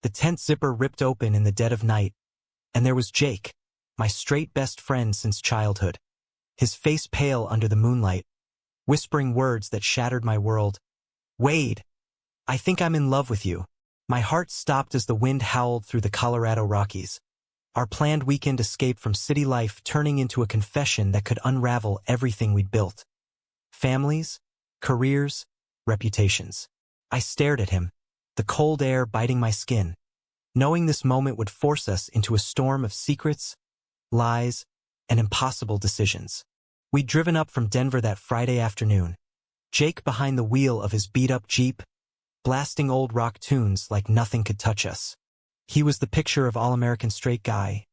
The tent zipper ripped open in the dead of night, and there was Jake, my straight best friend since childhood. His face pale under the moonlight, whispering words that shattered my world. "Wade, I think I'm in love with you." My heart stopped as the wind howled through the Colorado Rockies. Our planned weekend escape from city life turning into a confession that could unravel everything we'd built. Families, careers, reputations. I stared at him, the cold air biting my skin, knowing this moment would force us into a storm of secrets, lies, and impossible decisions. We'd driven up from Denver that Friday afternoon, Jake behind the wheel of his beat-up Jeep, blasting old rock tunes like nothing could touch us. He was the picture of all-American straight guy,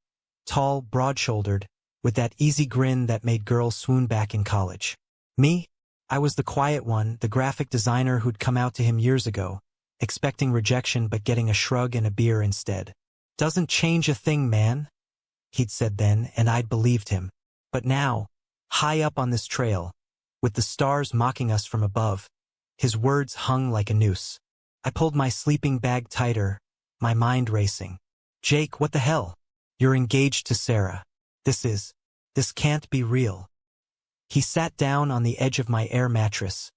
tall, broad-shouldered, with that easy grin that made girls swoon back in college. Me? I was the quiet one, the graphic designer who'd come out to him years ago, expecting rejection but getting a shrug and a beer instead. "Doesn't change a thing, man," he'd said then, and I'd believed him. But now, high up on this trail, with the stars mocking us from above, his words hung like a noose. I pulled my sleeping bag tighter, my mind racing. "Jake, what the hell? You're engaged to Sarah. This can't be real." He sat down on the edge of my air mattress,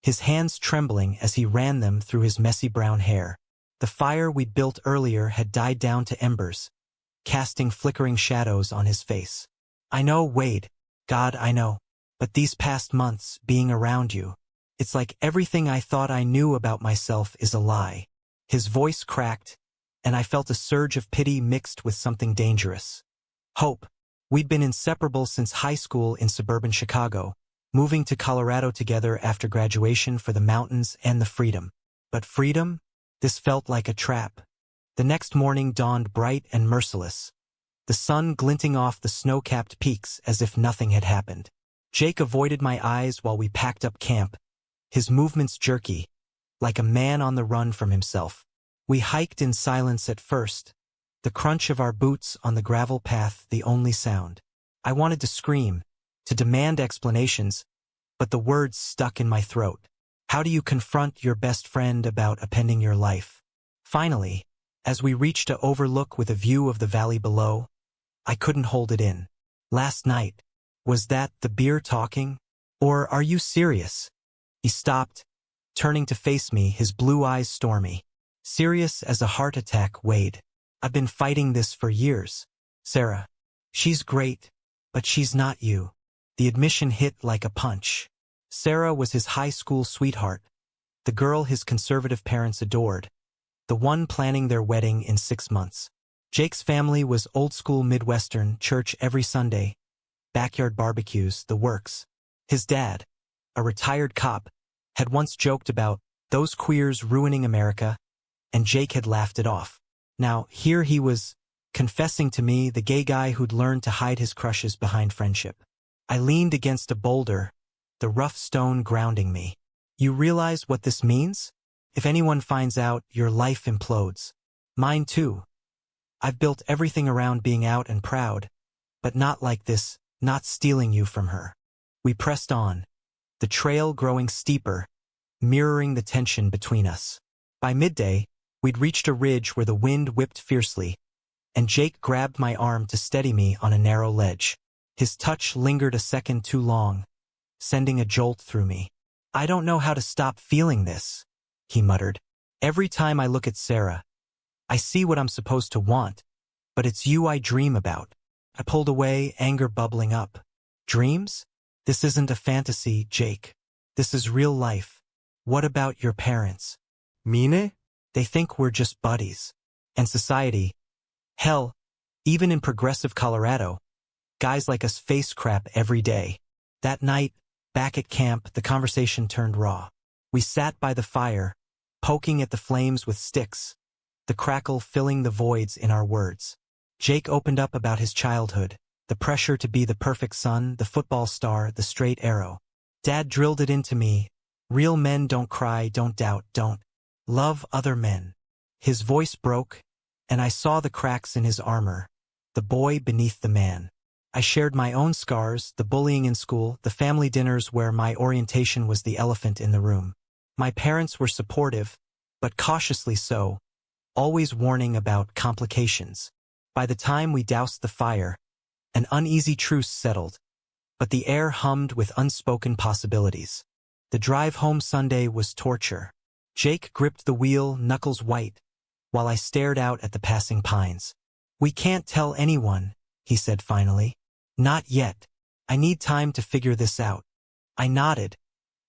his hands trembling as he ran them through his messy brown hair. The fire we'd built earlier had died down to embers, casting flickering shadows on his face. "I know, Wade. God, I know. But these past months, being around you, it's like everything I thought I knew about myself is a lie." His voice cracked, and I felt a surge of pity mixed with something dangerous. Hope. We'd been inseparable since high school in suburban Chicago, moving to Colorado together after graduation for the mountains and the freedom. But freedom? This felt like a trap. The next morning dawned bright and merciless, the sun glinting off the snow-capped peaks as if nothing had happened. Jake avoided my eyes while we packed up camp, his movements jerky, like a man on the run from himself. We hiked in silence at first, the crunch of our boots on the gravel path the only sound. I wanted to scream, to demand explanations, but the words stuck in my throat. How do you confront your best friend about upending your life? Finally, as we reached a overlook with a view of the valley below, I couldn't hold it in. "Last night, was that the beer talking? Or are you serious?" He stopped, turning to face me, his blue eyes stormy. "Serious as a heart attack, Wade. I've been fighting this for years. Sarah, she's great, but she's not you." The admission hit like a punch. Sarah was his high school sweetheart, the girl his conservative parents adored, the one planning their wedding in 6 months. Jake's family was old-school Midwestern, church every Sunday, backyard barbecues, the works. His dad, a retired cop, had once joked about those queers ruining America, and Jake had laughed it off. Now, here he was, confessing to me, the gay guy who'd learned to hide his crushes behind friendship. I leaned against a boulder, the rough stone grounding me. "You realize what this means? If anyone finds out, your life implodes. Mine too. I've built everything around being out and proud, but not like this, not stealing you from her." We pressed on, the trail growing steeper, mirroring the tension between us. By midday, we'd reached a ridge where the wind whipped fiercely, and Jake grabbed my arm to steady me on a narrow ledge. His touch lingered a second too long, sending a jolt through me. "I don't know how to stop feeling this," he muttered. "Every time I look at Sarah, I see what I'm supposed to want, but it's you I dream about." I pulled away, anger bubbling up. "Dreams? This isn't a fantasy, Jake. This is real life. What about your parents?" "Mine? They think we're just buddies. And society. Hell, even in progressive Colorado, guys like us face crap every day." That night, back at camp, the conversation turned raw. We sat by the fire, poking at the flames with sticks, the crackle filling the voids in our words. Jake opened up about his childhood, the pressure to be the perfect son, the football star, the straight arrow. Dad drilled it into me. Real men don't cry, don't doubt, don't love other men. His voice broke, and I saw the cracks in his armor, the boy beneath the man. I shared my own scars, the bullying in school, the family dinners where my orientation was the elephant in the room. My parents were supportive, but cautiously so, always warning about complications. By the time we doused the fire, an uneasy truce settled, but the air hummed with unspoken possibilities. The drive home Sunday was torture. Jake gripped the wheel, knuckles white, while I stared out at the passing pines. "We can't tell anyone," he said finally. "Not yet. I need time to figure this out." I nodded,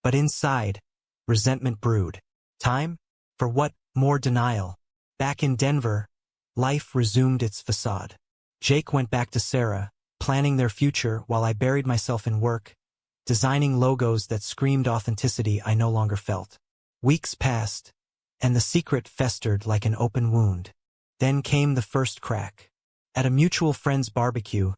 but inside, resentment brewed. Time? For what? More denial. Back in Denver, life resumed its facade. Jake went back to Sarah, planning their future while I buried myself in work, designing logos that screamed authenticity I no longer felt. Weeks passed, and the secret festered like an open wound. Then came the first crack. At a mutual friend's barbecue,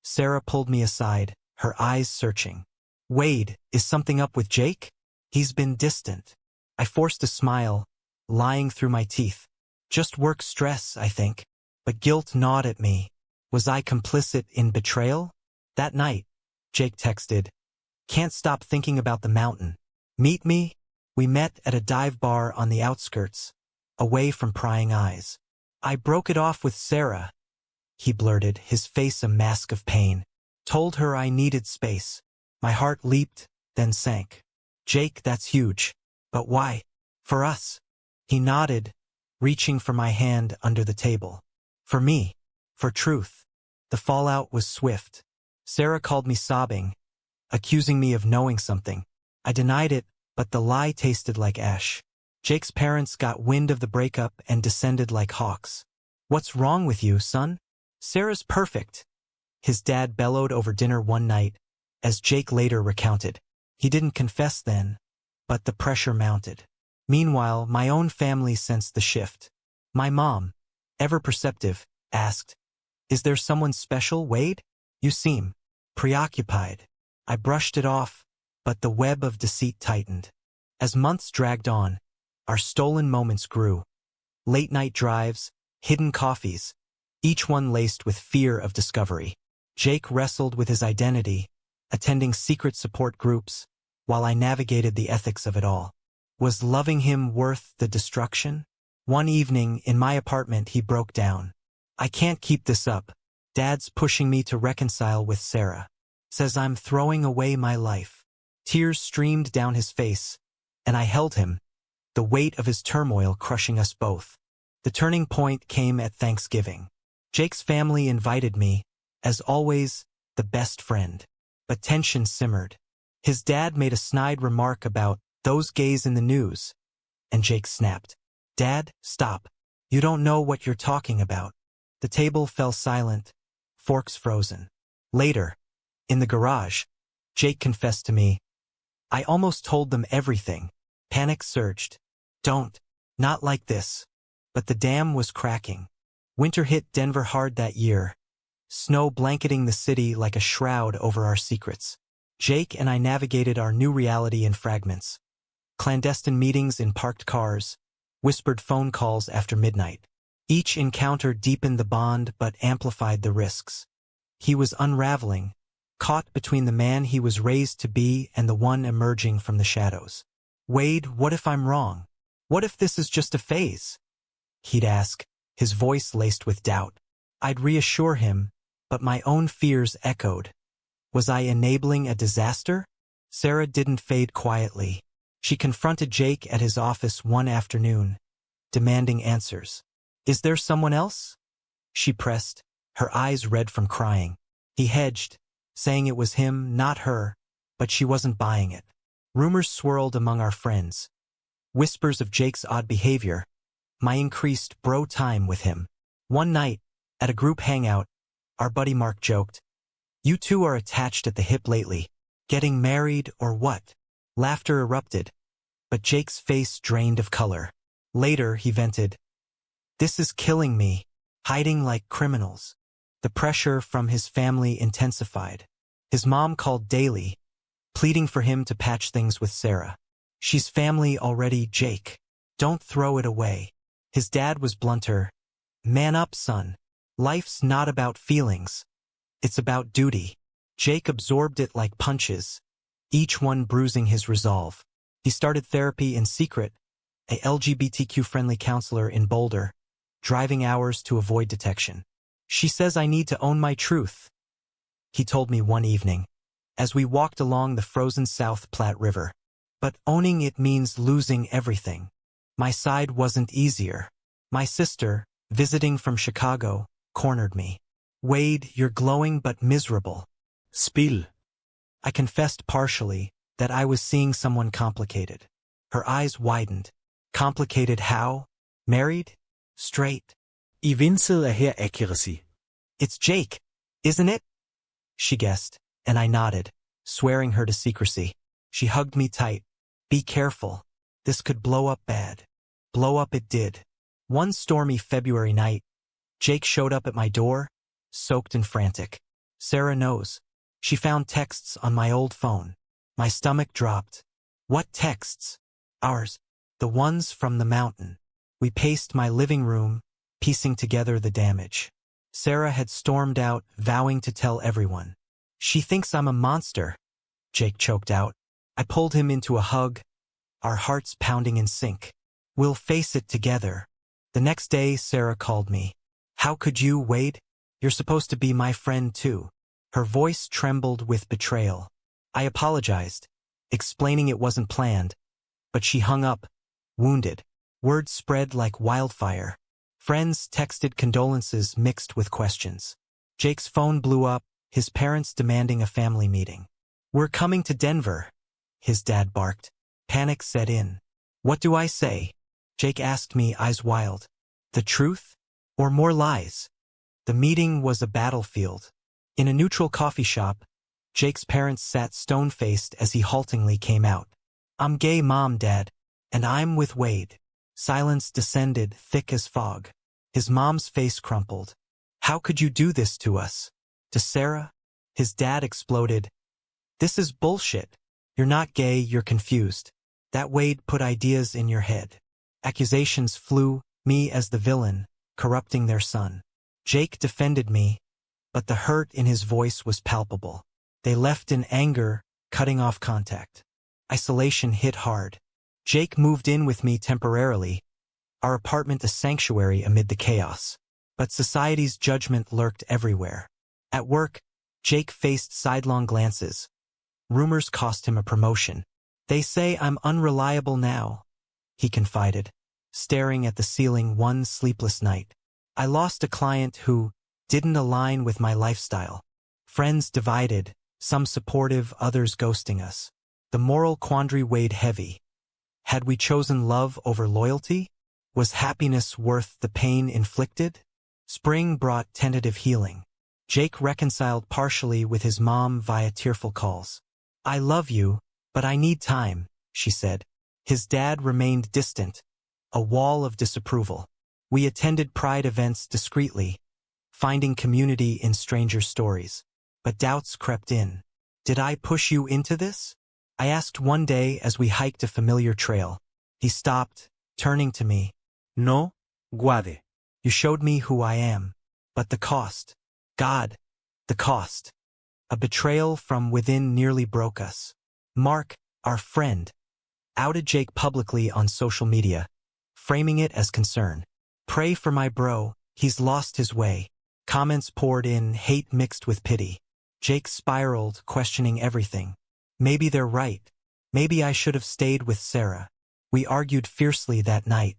Sarah pulled me aside, her eyes searching. "Wade, is something up with Jake? He's been distant." I forced a smile, lying through my teeth. "Just work stress, I think." But guilt gnawed at me. Was I complicit in betrayal? That night, Jake texted, "Can't stop thinking about the mountain. Meet me?" We met at a dive bar on the outskirts, away from prying eyes. "I broke it off with Sarah," he blurted, his face a mask of pain. "Told her I needed space." My heart leaped, then sank. "Jake, that's huge. But why? For us." He nodded, reaching for my hand under the table. "For me. For truth." The fallout was swift. Sarah called me sobbing, accusing me of knowing something. I denied it, but the lie tasted like ash. Jake's parents got wind of the breakup and descended like hawks. "What's wrong with you, son? Sarah's perfect," his dad bellowed over dinner one night, as Jake later recounted. He didn't confess then, but the pressure mounted. Meanwhile, my own family sensed the shift. My mom, ever perceptive, asked, "Is there someone special, Wade? You seem preoccupied." I brushed it off, but the web of deceit tightened. As months dragged on, our stolen moments grew. Late-night drives, hidden coffees, each one laced with fear of discovery. Jake wrestled with his identity, attending secret support groups, while I navigated the ethics of it all. Was loving him worth the destruction? One evening, in my apartment, he broke down. "I can't keep this up. Dad's pushing me to reconcile with Sarah. Says I'm throwing away my life." Tears streamed down his face, and I held him, the weight of his turmoil crushing us both. The turning point came at Thanksgiving. Jake's family invited me, as always, the best friend. But tension simmered. His dad made a snide remark about those gays in the news, and Jake snapped. "Dad, stop. You don't know what you're talking about." The table fell silent, forks frozen. Later, in the garage, Jake confessed to me, "I almost told them everything." Panic surged. "Don't. Not like this." But the dam was cracking. Winter hit Denver hard that year, snow blanketing the city like a shroud over our secrets. Jake and I navigated our new reality in fragments. Clandestine meetings in parked cars, whispered phone calls after midnight. Each encounter deepened the bond but amplified the risks. He was unraveling, caught between the man he was raised to be and the one emerging from the shadows. "Wade, what if I'm wrong? What if this is just a phase?" he'd ask, his voice laced with doubt. I'd reassure him, but my own fears echoed. Was I enabling a disaster? Sarah didn't fade quietly. She confronted Jake at his office one afternoon, demanding answers. "Is there someone else?" she pressed, her eyes red from crying. He hedged, saying it was him, not her, but she wasn't buying it. Rumors swirled among our friends. Whispers of Jake's odd behavior, my increased bro time with him. One night, at a group hangout, our buddy Mark joked, "You two are attached at the hip lately. Getting married or what?" Laughter erupted, but Jake's face drained of color. Later, he vented, "This is killing me, hiding like criminals." The pressure from his family intensified. His mom called daily, pleading for him to patch things with Sarah. "She's family already, Jake. Don't throw it away." His dad was blunter. "Man up, son. Life's not about feelings. It's about duty." Jake absorbed it like punches, each one bruising his resolve. He started therapy in secret, a LGBTQ-friendly counselor in Boulder, driving hours to avoid detection. She says I need to own my truth, he told me one evening, as we walked along the frozen South Platte River. But owning it means losing everything. My side wasn't easier. My sister, visiting from Chicago, cornered me. Wade, you're glowing but miserable. Spill. I confessed partially that I was seeing someone complicated. Her eyes widened. Complicated how? Married? Straight? I vindset her accuracy. It's Jake, isn't it? She guessed, and I nodded, swearing her to secrecy. She hugged me tight. Be careful. This could blow up bad. Blow up it did. One stormy February night, Jake showed up at my door, soaked and frantic. Sarah knows. She found texts on my old phone. My stomach dropped. What texts? Ours. The ones from the mountain. We paced my living room, piecing together the damage. Sarah had stormed out, vowing to tell everyone. She thinks I'm a monster, Jake choked out. I pulled him into a hug, our hearts pounding in sync. We'll face it together. The next day, Sarah called me. How could you, Wade? You're supposed to be my friend too. Her voice trembled with betrayal. I apologized, explaining it wasn't planned, but she hung up, wounded. Word spread like wildfire. Friends texted condolences mixed with questions. Jake's phone blew up, his parents demanding a family meeting. We're coming to Denver, his dad barked. Panic set in. What do I say? Jake asked me, eyes wild. The truth? Or more lies? The meeting was a battlefield. In a neutral coffee shop, Jake's parents sat stone-faced as he haltingly came out. I'm gay, Mom, Dad, and I'm with Wade. Silence descended, thick as fog. His mom's face crumpled. How could you do this to us? To Sarah? His dad exploded. This is bullshit. You're not gay, you're confused. That Wade put ideas in your head. Accusations flew, me as the villain, corrupting their son. Jake defended me, but the hurt in his voice was palpable. They left in anger, cutting off contact. Isolation hit hard. Jake moved in with me temporarily, our apartment a sanctuary amid the chaos. But society's judgment lurked everywhere. At work, Jake faced sidelong glances. Rumors cost him a promotion. They say I'm unreliable now, he confided, staring at the ceiling one sleepless night. I lost a client who didn't align with my lifestyle. Friends divided, some supportive, others ghosting us. The moral quandary weighed heavy. Had we chosen love over loyalty? Was happiness worth the pain inflicted? Spring brought tentative healing. Jake reconciled partially with his mom via tearful calls. I love you, but I need time, she said. His dad remained distant, a wall of disapproval. We attended Pride events discreetly, finding community in stranger stories. But doubts crept in. Did I push you into this? I asked one day as we hiked a familiar trail. He stopped, turning to me. No, Guade. You showed me who I am. But the cost. God, the cost. A betrayal from within nearly broke us. Mark, our friend, outed Jake publicly on social media, framing it as concern. Pray for my bro, he's lost his way. Comments poured in, hate mixed with pity. Jake spiraled, questioning everything. Maybe they're right. Maybe I should have stayed with Sarah. We argued fiercely that night.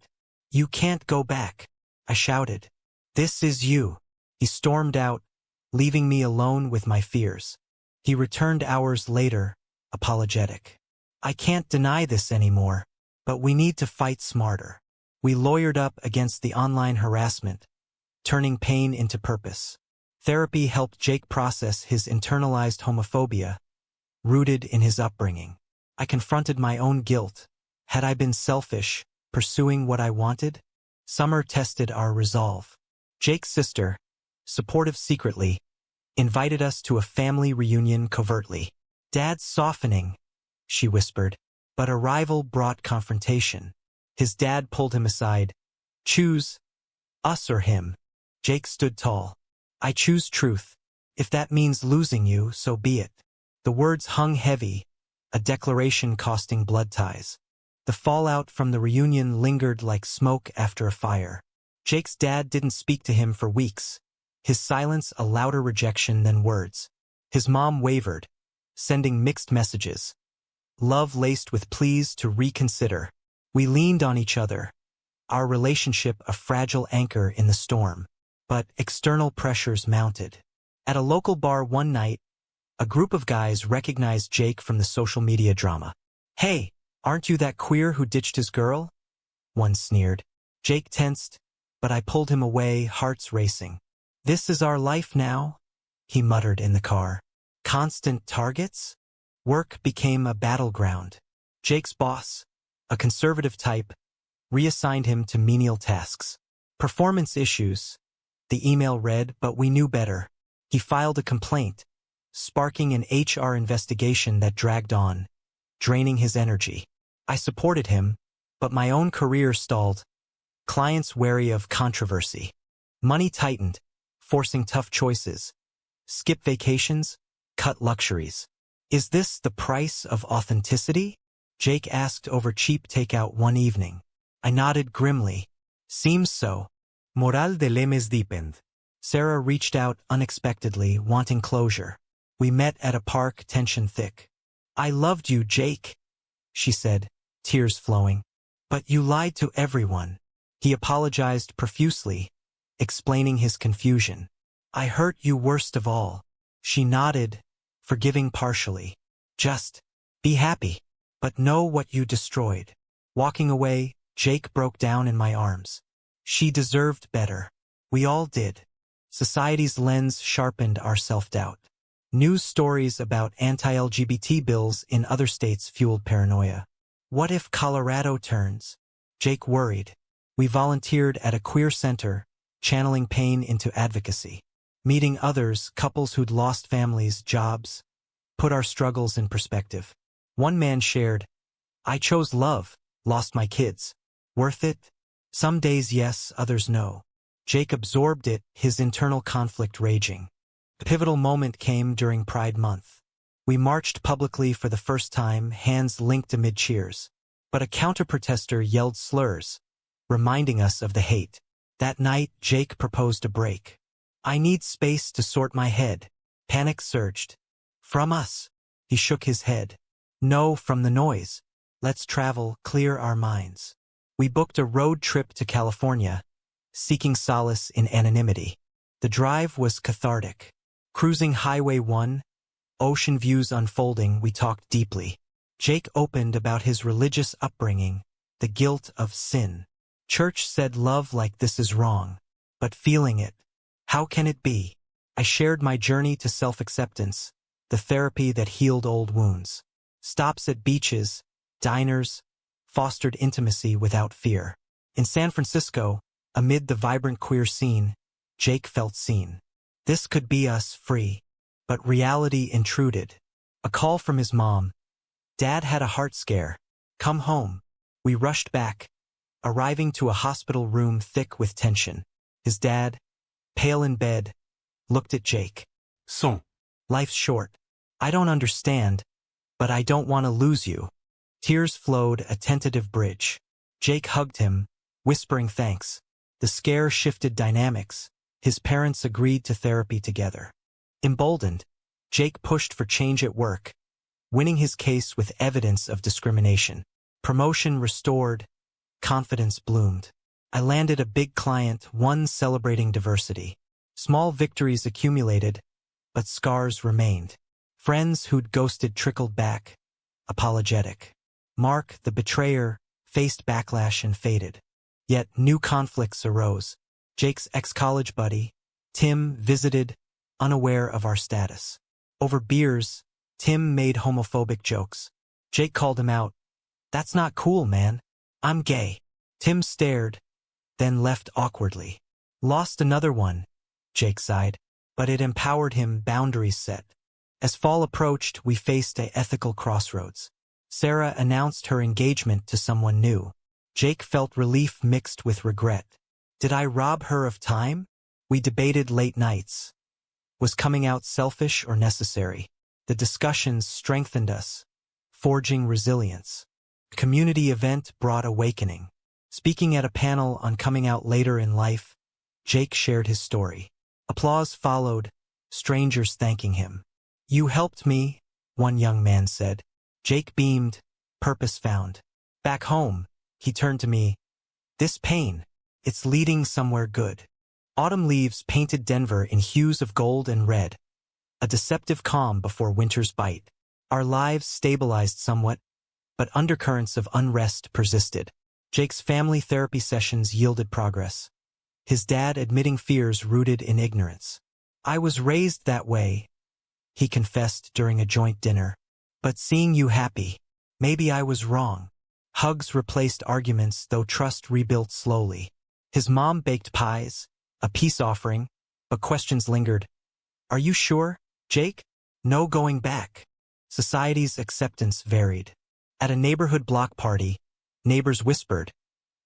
You can't go back, I shouted. This is you. He stormed out, leaving me alone with my fears. He returned hours later, apologetic. I can't deny this anymore, but we need to fight smarter. We lawyered up against the online harassment, turning pain into purpose. Therapy helped Jake process his internalized homophobia, rooted in his upbringing. I confronted my own guilt. Had I been selfish, pursuing what I wanted? Summer tested our resolve. Jake's sister, supportive secretly, invited us to a family reunion covertly. Dad's softening, she whispered, but arrival brought confrontation. His dad pulled him aside. Choose us or him. Jake stood tall. I choose truth. If that means losing you, so be it. The words hung heavy, a declaration costing blood ties. The fallout from the reunion lingered like smoke after a fire. Jake's dad didn't speak to him for weeks, his silence a louder rejection than words. His mom wavered, sending mixed messages, love laced with pleas to reconsider. We leaned on each other, our relationship a fragile anchor in the storm. But external pressures mounted. At a local bar one night, a group of guys recognized Jake from the social media drama. "Hey, aren't you that queer who ditched his girl?" one sneered. Jake tensed, but I pulled him away, hearts racing. "This is our life now," he muttered in the car. Constant targets? Work became a battleground. Jake's boss, a conservative type, reassigned him to menial tasks. Performance issues, the email read, but we knew better. He filed a complaint, sparking an HR investigation that dragged on, draining his energy. I supported him, but my own career stalled. Clients wary of controversy. Money tightened, forcing tough choices. Skip vacations, cut luxuries. "Is this the price of authenticity?" Jake asked over cheap takeout one evening. I nodded grimly. "Seems so." Moral del lemes depend. Sarah reached out unexpectedly, wanting closure. We met at a park, tension thick. "I loved you, Jake," she said, tears flowing. "But you lied to everyone." He apologized profusely, explaining his confusion. "I hurt you worst of all." She nodded, forgiving partially. "Just be happy, but know what you destroyed." Walking away, Jake broke down in my arms. She deserved better. We all did. Society's lens sharpened our self-doubt. News stories about anti-LGBT bills in other states fueled paranoia. What if Colorado turns? Jake worried. We volunteered at a queer center, channeling pain into advocacy. Meeting others, couples who'd lost families, jobs, put our struggles in perspective. One man shared, "I chose love, lost my kids. Worth it? Some days yes, others no." Jake absorbed it, his internal conflict raging. The pivotal moment came during Pride Month. We marched publicly for the first time, hands linked amid cheers. But a counter-protester yelled slurs, reminding us of the hate. That night, Jake proposed a break. "I need space to sort my head." Panic surged. "From us." He shook his head. "No, from the noise. Let's travel, clear our minds." We booked a road trip to California, seeking solace in anonymity. The drive was cathartic. Cruising Highway 1, ocean views unfolding, we talked deeply. Jake opened about his religious upbringing, the guilt of sin. Church said love like this is wrong, but feeling it, how can it be? I shared my journey to self-acceptance, the therapy that healed old wounds. Stops at beaches, diners, fostered intimacy without fear. In San Francisco, amid the vibrant queer scene, Jake felt seen. This could be us, free. But reality intruded. A call from his mom. "Dad had a heart scare. Come home." We rushed back, arriving to a hospital room thick with tension. His dad, pale in bed, looked at Jake. Son. "Life's short. I don't understand, but I don't want to lose you." Tears flowed, a tentative bridge. Jake hugged him, whispering thanks. The scare shifted dynamics. His parents agreed to therapy together. Emboldened, Jake pushed for change at work, winning his case with evidence of discrimination. Promotion restored, confidence bloomed. I landed a big client, one celebrating diversity. Small victories accumulated, but scars remained. Friends who'd ghosted trickled back, apologetic. Mark, the betrayer, faced backlash and faded. Yet new conflicts arose. Jake's ex-college buddy, Tim, visited, unaware of our status. Over beers, Tim made homophobic jokes. Jake called him out. "That's not cool, man. I'm gay." Tim stared, then left awkwardly. "Lost another one," Jake sighed. But it empowered him, boundaries set. As fall approached, we faced an ethical crossroads. Sarah announced her engagement to someone new. Jake felt relief mixed with regret. Did I rob her of time? We debated late nights. Was coming out selfish or necessary? The discussions strengthened us, forging resilience. Community event brought awakening. Speaking at a panel on coming out later in life, Jake shared his story. Applause followed, strangers thanking him. "You helped me," one young man said. Jake beamed, purpose found. "Back home," he turned to me. "This pain, it's leading somewhere good." Autumn leaves painted Denver in hues of gold and red, a deceptive calm before winter's bite. Our lives stabilized somewhat, but undercurrents of unrest persisted. Jake's family therapy sessions yielded progress, his dad admitting fears rooted in ignorance. "I was raised that way," he confessed during a joint dinner. "But seeing you happy, maybe I was wrong." Hugs replaced arguments, though trust rebuilt slowly. His mom baked pies, a peace offering, but questions lingered. "Are you sure, Jake?" "No going back." Society's acceptance varied. At a neighborhood block party, neighbors whispered,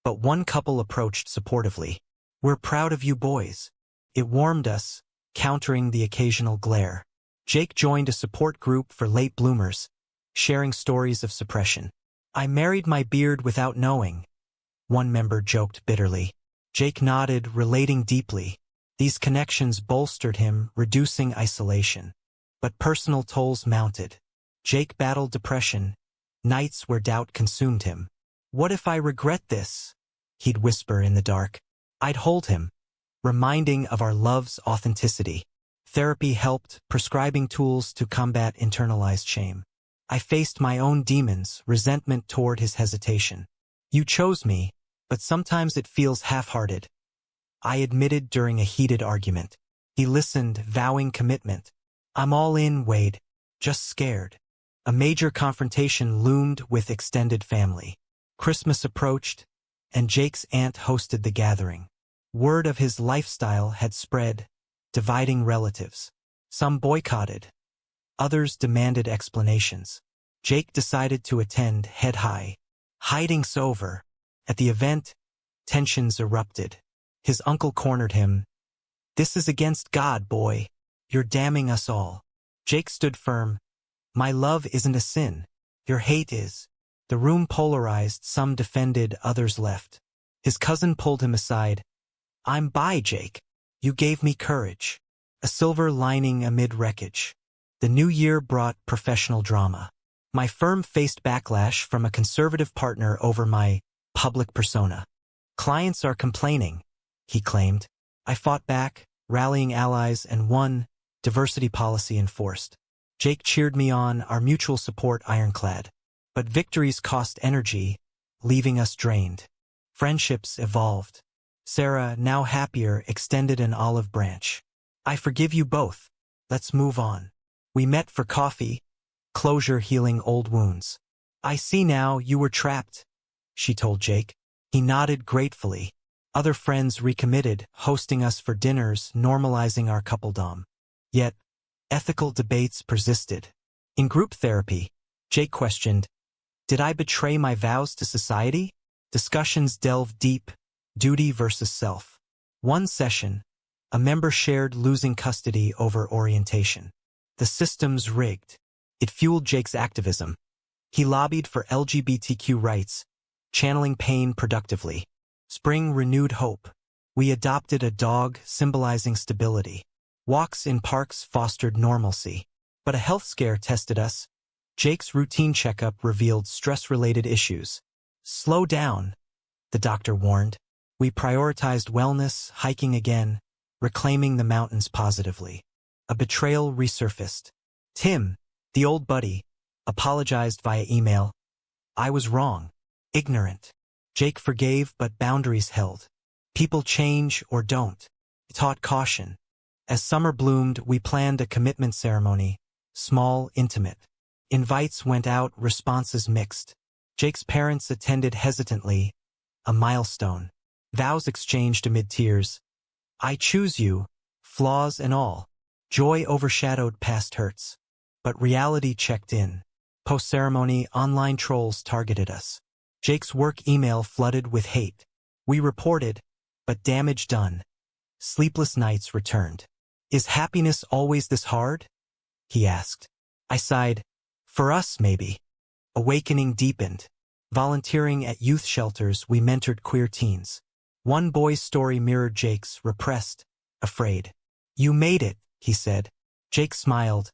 but one couple approached supportively. "We're proud of you boys." It warmed us, countering the occasional glare. Jake joined a support group for late bloomers, sharing stories of suppression. "I married my beard without knowing," one member joked bitterly. Jake nodded, relating deeply. These connections bolstered him, reducing isolation. But personal tolls mounted. Jake battled depression, nights where doubt consumed him. "What if I regret this?" he'd whisper in the dark. I'd hold him, reminding of our love's authenticity. Therapy helped, prescribing tools to combat internalized shame. I faced my own demons, resentment toward his hesitation. "You chose me, but sometimes it feels half-hearted," I admitted during a heated argument. He listened, vowing commitment. "I'm all in, Wade, just scared." A major confrontation loomed with extended family. Christmas approached, and Jake's aunt hosted the gathering. Word of his lifestyle had spread, dividing relatives. Some boycotted. Others demanded explanations. Jake decided to attend head high. Hiding's over. At the event, tensions erupted. His uncle cornered him. "This is against God, boy. You're damning us all." Jake stood firm. "My love isn't a sin. Your hate is." The room polarized, some defended, others left. His cousin pulled him aside. "I'm by, Jake. You gave me courage." A silver lining amid wreckage. The new year brought professional drama. My firm faced backlash from a conservative partner over my public persona. "Clients are complaining," he claimed. I fought back, rallying allies, and won, diversity policy enforced. Jake cheered me on, our mutual support ironclad. But victories cost energy, leaving us drained. Friendships evolved. Sarah, now happier, extended an olive branch. "I forgive you both. Let's move on." We met for coffee, closure healing old wounds. "I see now you were trapped," she told Jake. He nodded gratefully. Other friends recommitted, hosting us for dinners, normalizing our coupledom. Yet, ethical debates persisted. In group therapy, Jake questioned, "Did I betray my vows to society?" Discussions delved deep, duty versus self. One session, a member shared losing custody over orientation. The system's rigged. It fueled Jake's activism. He lobbied for LGBTQ rights, channeling pain productively. Spring renewed hope. We adopted a dog, symbolizing stability. Walks in parks fostered normalcy. But a health scare tested us. Jake's routine checkup revealed stress-related issues. "Slow down," the doctor warned. We prioritized wellness, hiking again, reclaiming the mountains positively. A betrayal resurfaced. Tim, the old buddy, apologized via email. "I was wrong. Ignorant." Jake forgave, but boundaries held. People change or don't. It taught caution. As summer bloomed, we planned a commitment ceremony, small, intimate. Invites went out, responses mixed. Jake's parents attended hesitantly, a milestone. Vows exchanged amid tears. "I choose you, flaws and all." Joy overshadowed past hurts. But reality checked in. Post-ceremony, online trolls targeted us. Jake's work email flooded with hate. We reported, but damage done. Sleepless nights returned. "Is happiness always this hard?" he asked. I sighed. "For us, maybe." Awakening deepened. Volunteering at youth shelters, we mentored queer teens. One boy's story mirrored Jake's, repressed, afraid. "You made it," he said. Jake smiled.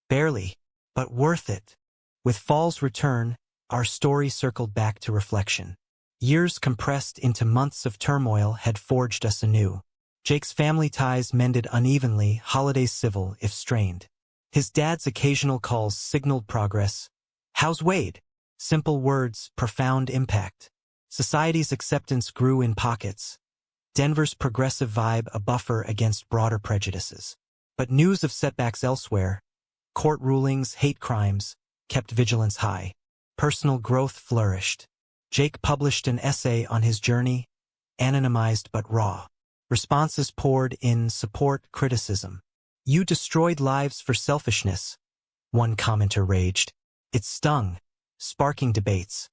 "Barely, but worth it." With fall's return, our story circled back to reflection. Years compressed into months of turmoil had forged us anew. Jake's family ties mended unevenly, holidays civil if strained. His dad's occasional calls signaled progress. "How's Wade?" Simple words, profound impact. Society's acceptance grew in pockets. Denver's progressive vibe a buffer against broader prejudices. But news of setbacks elsewhere, court rulings, hate crimes, kept vigilance high. Personal growth flourished. Jake published an essay on his journey, anonymized but raw. Responses poured in, support, criticism. "You destroyed lives for selfishness," one commenter raged. It stung, sparking debates.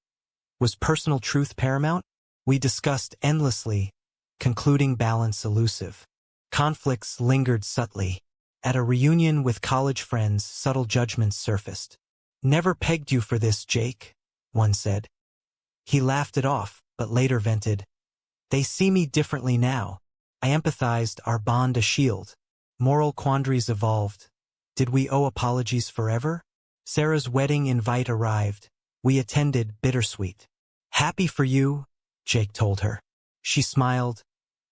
Was personal truth paramount? We discussed endlessly, concluding balance elusive. Conflicts lingered subtly. At a reunion with college friends, subtle judgments surfaced. "Never pegged you for this, Jake," one said. He laughed it off, but later vented. "They see me differently now." I empathized, our bond a shield. Moral quandaries evolved. Did we owe apologies forever? Sarah's wedding invite arrived. We attended, bittersweet. "Happy for you," Jake told her. She smiled.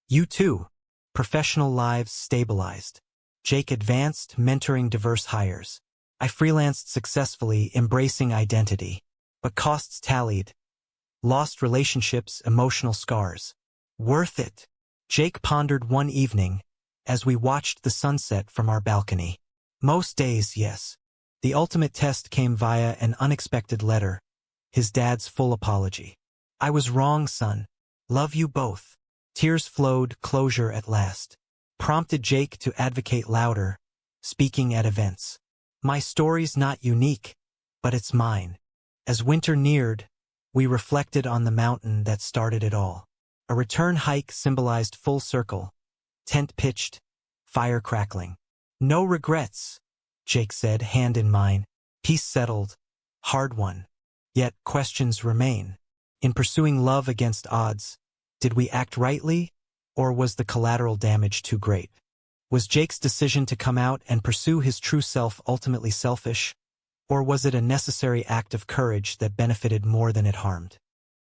"You too." Professional lives stabilized. Jake advanced, mentoring diverse hires. I freelanced successfully, embracing identity. But costs tallied. Lost relationships, emotional scars. Worth it. Jake pondered one evening as we watched the sunset from our balcony. Most days, yes. The ultimate test came via an unexpected letter, his dad's full apology. "I was wrong, son. Love you both." Tears flowed, closure at last. Prompted Jake to advocate louder, speaking at events. "My story's not unique, but it's mine." As winter neared, we reflected on the mountain that started it all. A return hike symbolized full circle, tent pitched, fire crackling. "No regrets," Jake said, hand in mine. Peace settled, hard won. Yet questions remain. In pursuing love against odds, did we act rightly, or was the collateral damage too great? Was Jake's decision to come out and pursue his true self ultimately selfish, or was it a necessary act of courage that benefited more than it harmed?